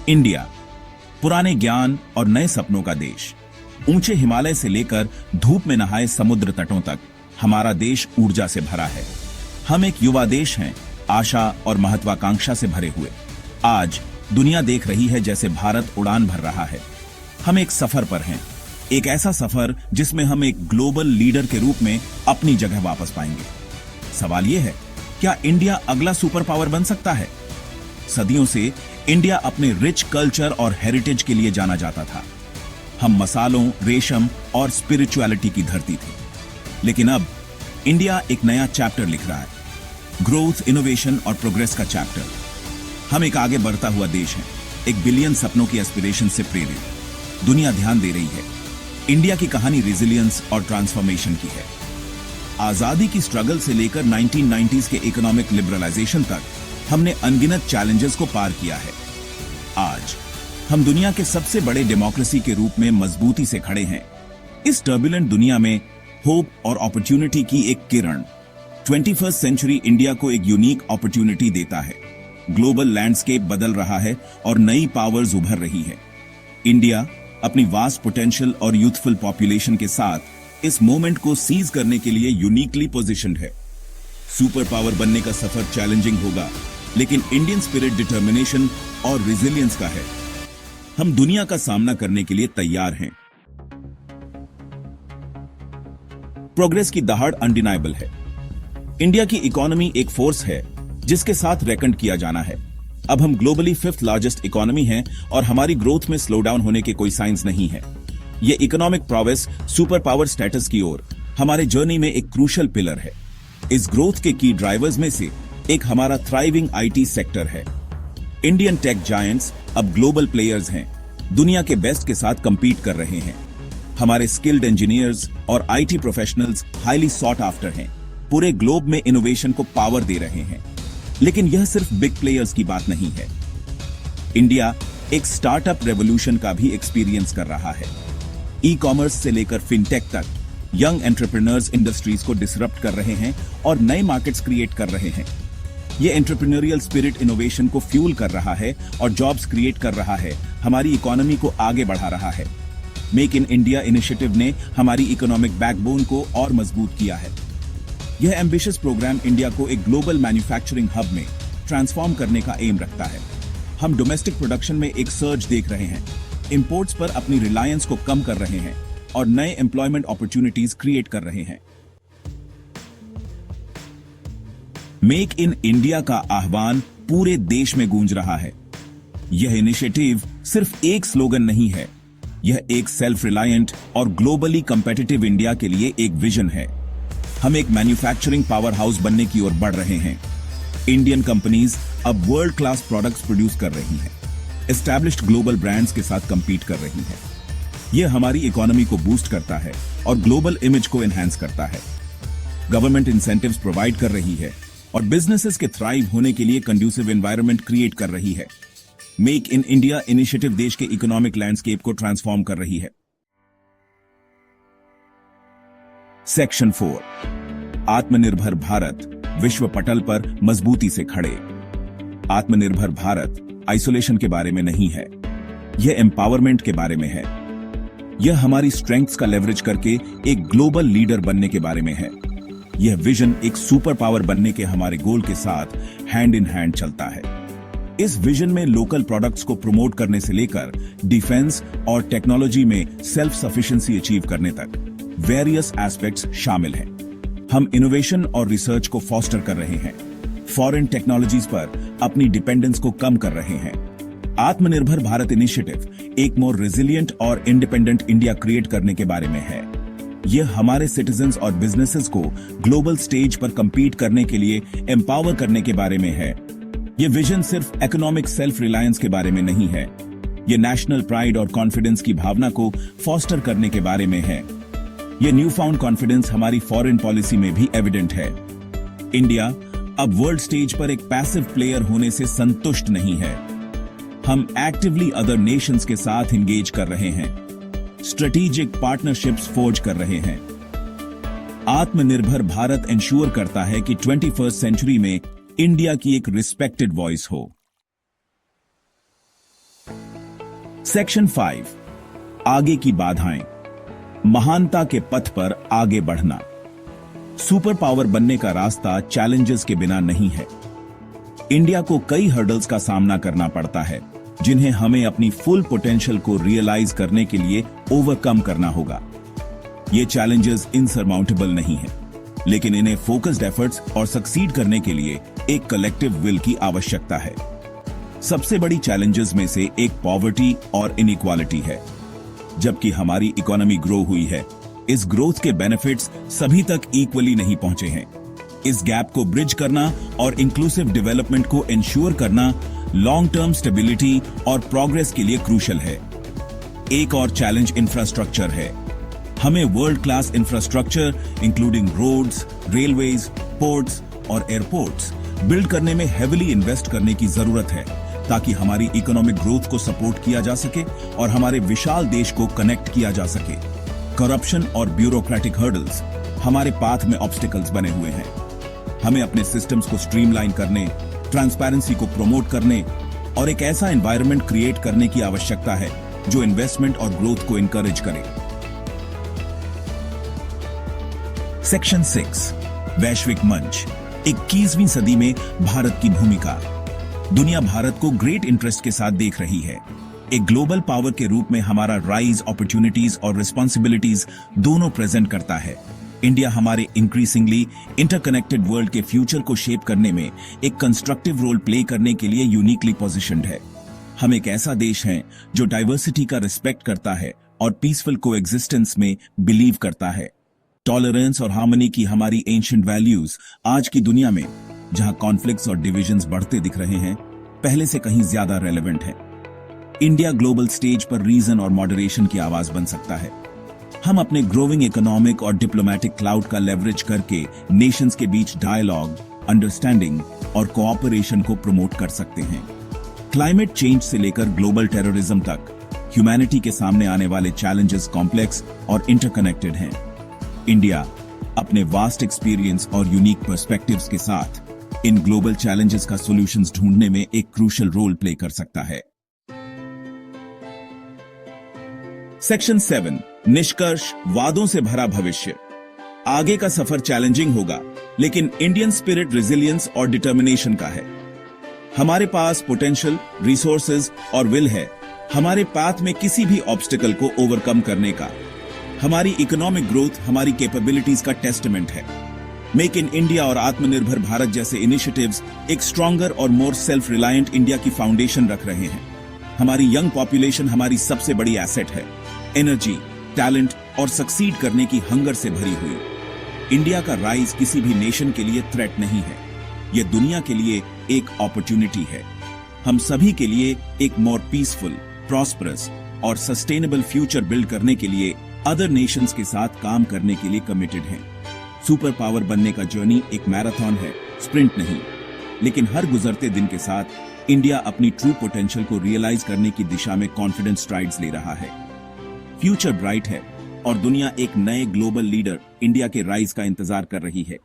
India, पुराने ज्ञान और नए सपनों का देश। ऊंचे हिमालय से लेकर धूप में नहाए समुद्र तटों तक हमारा देश ऊर्जा से भरा है। हम एक युवा देश हैं, आशा और महत्वाकांक्षा से भरे हुए। आज दुनिया देख रही है जैसे भारत उड़ान भर रहा है। हम एक सफर पर हैं, एक ऐसा सफर जिसमें हम एक ग्लोबल लीडर के रूप में अपनी जगह वापस पाएंगे। सवाल यह है, क्या इंडिया अगला सुपर पावर बन सकता है? सदियों से इंडिया अपने रिच कल्चर और हेरिटेज के लिए जाना जाता था। हम मसालों, रेशम और स्पिरिचुअलिटी की धरती थे। लेकिन अब इंडिया एक नया चैप्टर लिख रहा है, ग्रोथ, इनोवेशन और प्रोग्रेस का चैप्टर। हम एक आगे बढ़ता हुआ देश हैं, एक बिलियन सपनों की एस्पिरेशन से प्रेरित। दुनिया ध्यान दे रही है। इंडिया की कहानी रेजिलियंस और ट्रांसफॉर्मेशन की है। आजादी की स्ट्रगल से लेकर 1990s के इकोनॉमिक लिबरलाइजेशन तक हमने अनगिनत चैलेंजेस को पार किया है। आज हम दुनिया के सबसे बड़े डेमोक्रेसी के रूप में मजबूती से खड़े हैं। इस टर्बुलेंट दुनिया में होप और अपॉर्चुनिटी की एक किरण 21st सेंचुरी इंडिया को एक यूनिक अपॉर्चुनिटी देता है। ग्लोबल लैंडस्केप बदल रहा है और नई पावर्स उभर रही है। इंडिया अपनी वास्ट पोटेंशियल और यूथफुल पॉपुलेशन के साथ इस मोमेंट को सीज करने के लिए यूनिकली पोजीशन्ड है। सुपर पावर बनने का सफर चैलेंजिंग होगा, लेकिन इंडियन स्पिरिट डिटर्मिनेशन और रेजिलियंस का है। हम दुनिया का सामना करने के लिए तैयार हैं। प्रोग्रेस की दहाड़ अनडिनाइबल है। इंडिया की इकोनॉमी एक फोर्स है जिसके साथ रेकन किया जाना है। अब हम ग्लोबली 5th लार्जेस्ट इकोनॉमी हैं और हमारी ग्रोथ में स्लो डाउन होने के कोई साइंस नहीं है। यह economic progress super power status की ओर हमारे जर्नी में एक क्रूशियल पिलर है। इस ग्रोथ के की ड्राइवर्स में से एक हमारा थ्राइविंग आईटी सेक्टर है। इंडियन टेक जायंट्स अब ग्लोबल प्लेयर्स हैं, दुनिया के बेस्ट के साथ कंपीट कर रहे हैं। हमारे स्किल्ड इंजीनियर्स और IT professionals highly sought after हैं, पूरे ग्लोब में इनोवेशन को पावर दे रहे हैं। लेकिन यह सिर्फ बिग प्लेयर्स की बात नहीं है। इंडिया एक स्टार्टअप रेवोल्यूशन का भी एक्सपीरियंस कर रहा है। ई कॉमर्स से लेकर फिनटेक तक यंग एंटरप्रेन्योर्स इंडस्ट्रीज को डिसरप्ट कर रहे हैं और नए मार्केट्स क्रिएट कर रहे हैं। यह एंटरप्रेन्योरियल स्पिरिट इनोवेशन को फ्यूल कर रहा है और जॉब्स क्रिएट कर रहा है, हमारी इकोनॉमी को आगे बढ़ा रहा है। मेक इन इंडिया इनिशिएटिव ने हमारी इकोनॉमिक बैकबोन को और मजबूत किया है। यह एम्बिशियस प्रोग्राम इंडिया को एक ग्लोबल मैन्युफैक्चरिंग हब में ट्रांसफॉर्म करने का एम रखता है। हम डोमेस्टिक प्रोडक्शन में एक सर्ज देख रहे हैं, इंपोर्ट्स पर अपनी रिलायंस को कम कर रहे हैं और नए एम्प्लॉयमेंट अपॉर्चुनिटीज क्रिएट कर रहे हैं। मेक इन इंडिया का आह्वान पूरे देश में गूंज रहा है। यह इनिशिएटिव सिर्फ एक स्लोगन नहीं है, यह एक सेल्फ रिलायंट और ग्लोबली कंपेटिटिव इंडिया के लिए एक विजन है। हम एक मैन्युफैक्चरिंग पावर हाउस बनने की ओर बढ़ रहे हैं। इंडियन कंपनीज अब वर्ल्ड क्लास प्रोडक्ट्स प्रोड्यूस कर रही हैं, एस्टैब्लिश्ड ग्लोबल ब्रांड्स के साथ कंपीट कर रही हैं। यह हमारी इकोनॉमी को बूस्ट करता है और ग्लोबल इमेज को एनहांस करता है। गवर्नमेंट इंसेंटिव्स प्रोवाइड कर रही है और बिजनेसेस के थ्राइव होने के लिए कंड्यूसिव एनवायरनमेंट क्रिएट कर रही है। मेक इन इंडिया इनिशिएटिव देश के इकोनॉमिक लैंडस्केप को ट्रांसफॉर्म कर रही है। सेक्शन 4, आत्मनिर्भर भारत विश्व पटल पर मजबूती से खड़े। आत्मनिर्भर भारत आइसोलेशन के बारे में नहीं है, यह एम्पावरमेंट के बारे में है। यह हमारी स्ट्रेंथ्स का लेवरेज करके एक ग्लोबल लीडर बनने के बारे में है। यह विजन एक सुपर पावर बनने के हमारे गोल के साथ हैंड इन हैंड चलता है। इस विजन में लोकल प्रोडक्ट्स को प्रमोट करने से लेकर डिफेंस और टेक्नोलॉजी में सेल्फ सफिशिएंसी अचीव करने तक वेरियस एस्पेक्ट्स शामिल हैं। हम इनोवेशन और रिसर्च को फॉस्टर कर रहे हैं, फॉरेन टेक्नोलॉजीज पर अपनी डिपेंडेंस को कम कर रहे हैं। आत्मनिर्भर भारत इनिशिएटिव एक मोर रेजिलिएंट और इंडिपेंडेंट इंडिया क्रिएट करने के बारे में है। यह हमारे सिटीजन्स और बिजनेसेस को ग्लोबल स्टेज पर कंपीट करने के लिए एम्पावर करने के बारे में है। यह विजन सिर्फ इकोनॉमिक सेल्फ रिलायंस के बारे में नहीं है, यह नेशनल प्राइड और कॉन्फिडेंस की भावना को फॉस्टर करने के बारे में है। यह न्यू फाउंड कॉन्फिडेंस हमारी फॉरेन पॉलिसी में भी एविडेंट है। इंडिया अब वर्ल्ड स्टेज पर एक पैसिव प्लेयर होने से संतुष्ट नहीं है। हम एक्टिवली अदर नेशंस के साथ इंगेज कर रहे हैं, स्ट्रेटेजिक पार्टनरशिप्स फोर्ज कर रहे हैं। आत्मनिर्भर भारत इंश्योर करता है कि 21st सेंचुरी में इंडिया की एक रिस्पेक्टेड वॉइस हो। सेक्शन 5, आगे की बाधाएं। महानता के पथ पर आगे बढ़ना। सुपर पावर बनने का रास्ता चैलेंजेस के बिना नहीं है। इंडिया को कई हर्डल्स का सामना करना पड़ता है, जिन्हें हमें अपनी फुल पोटेंशियल को रियलाइज करने के लिए ओवरकम करना होगा। ये चैलेंजेस इनसरमाउंटेबल नहीं है, लेकिन इन्हें फोकस्ड एफर्ट्स और सक्सीड करने के लिए एक कलेक्टिव विल की आवश्यकता है। सबसे बड़ी चैलेंजेस में से एक पॉवर्टी और इनइक्वालिटी है। जबकि हमारी इकोनॉमी ग्रो हुई है, इस ग्रोथ के बेनिफिट्स सभी तक इक्वली नहीं पहुंचे हैं। इस गैप को ब्रिज करना और इंक्लूसिव डेवलपमेंट को इंश्योर करना लॉन्ग टर्म स्टेबिलिटी और प्रोग्रेस के लिए क्रूशियल है। एक और चैलेंज इंफ्रास्ट्रक्चर है। हमें world class infrastructure including roads, railways, ports और एयरपोर्ट्स बिल्ड करने में हेविली इन्वेस्ट करने की जरूरत है, ताकि हमारी इकोनॉमिक ग्रोथ को सपोर्ट किया जा सके और हमारे विशाल देश को कनेक्ट किया जा सके। करप्शन और ब्यूरोक्रेटिक हर्डल्स हमारे पाथ में ऑब्स्टिकल्स बने हुए हैं। हमें अपने सिस्टम्स को स्ट्रीमलाइन करने, ट्रांसपेरेंसी को प्रमोट करने और एक ऐसा एनवायरनमेंट क्रिएट करने की आवश्यकता है जो इन्वेस्टमेंट और ग्रोथ को इनकरेज करे। सेक्शन 6, वैश्विक मंच। 21वीं सदी में भारत की भूमिका। दुनिया भारत को ग्रेट इंटरेस्ट के साथ देख रही है। एक ग्लोबल पावर के रूप में हमारा राइज, अपॉर्चुनिटीज और रिस्पॉन्सिबिलिटीज दोनों प्रेजेंट करता है। इंडिया हमारे इंक्रीजिंगली इंटरकनेक्टेड वर्ल्ड के फ्यूचर को शेप करने में एक कंस्ट्रक्टिव रोल प्ले करने के लिए यूनिकली पोजीशन्ड है। हम एक ऐसा देश हैं जो डाइवर्सिटी का रिस्पेक्ट करता है और पीसफुल कोएग्जिस्टेंस में बिलीव करता है। टॉलरेंस और हार्मनी की हमारी एंशिएंट वैल्यूज आज की दुनिया में, जहां कॉन्फ्लिक्ट्स और डिविजन्स बढ़ते दिख रहे हैं, पहले से कहीं ज्यादा रेलेवेंट है। इंडिया ग्लोबल स्टेज पर रीजन और मॉडरेशन की आवाज बन सकता है। हम अपने ग्रोइंग इकोनॉमिक और डिप्लोमेटिक क्लाउड का लेवरेज करके नेशंस के बीच डायलॉग, अंडरस्टैंडिंग और कोऑपरेशन को प्रमोट कर सकते हैं। क्लाइमेट चेंज से लेकर ग्लोबल टेररिज्म तक ह्यूमैनिटी के सामने आने वाले चैलेंजेस कॉम्प्लेक्स और इंटरकनेक्टेड हैं। इंडिया अपने वास्ट एक्सपीरियंस और यूनिक पर्सपेक्टिव्स के साथ इन ग्लोबल चैलेंजेस का सॉल्यूशंस ढूंढने में एक क्रूशियल रोल प्ले कर सकता है। सेक्शन 7, निष्कर्ष, वादों से भरा भविष्य। आगे का सफर चैलेंजिंग होगा, लेकिन इंडियन स्पिरिट रेजिलियंस और डिटर्मिनेशन का है। हमारे पास पोटेंशियल, रिसोर्सेज और विल है हमारे पाथ में किसी भी ऑब्स्टिकल को ओवरकम करने का। हमारी इकोनॉमिक ग्रोथ हमारी कैपेबिलिटीज का टेस्टमेंट है। मेक इन इंडिया और आत्मनिर्भर भारत जैसे इनिशिएटिव्स एक स्ट्रॉन्गर और मोर सेल्फ रिलायंट इंडिया की फाउंडेशन रख रहे हैं। हमारी यंग पॉपुलेशन हमारी सबसे बड़ी एसेट है। एनर्जी, टैलेंट और सक्सीड करने की हंगर से भरी हुई इंडिया का राइज किसी भी नेशन के लिए थ्रेट नहीं है, यह दुनिया के लिए एक अपॉर्चुनिटी है। हम सभी के लिए एक मोर पीसफुल, प्रॉस्परस और सस्टेनेबल फ्यूचर बिल्ड करने के लिए अदर नेशंस के साथ काम करने के लिए कमिटेड हैं। सुपर पावर बनने का जर्नी एक मैराथन है, स्प्रिंट नहीं। लेकिन हर गुजरते दिन के साथ इंडिया अपनी ट्रू पोटेंशियल को रियलाइज करने की दिशा में कॉन्फिडेंट स्ट्राइड्स ले रहा है। फ्यूचर ब्राइट है और दुनिया एक नए ग्लोबल लीडर इंडिया के राइज का इंतजार कर रही है।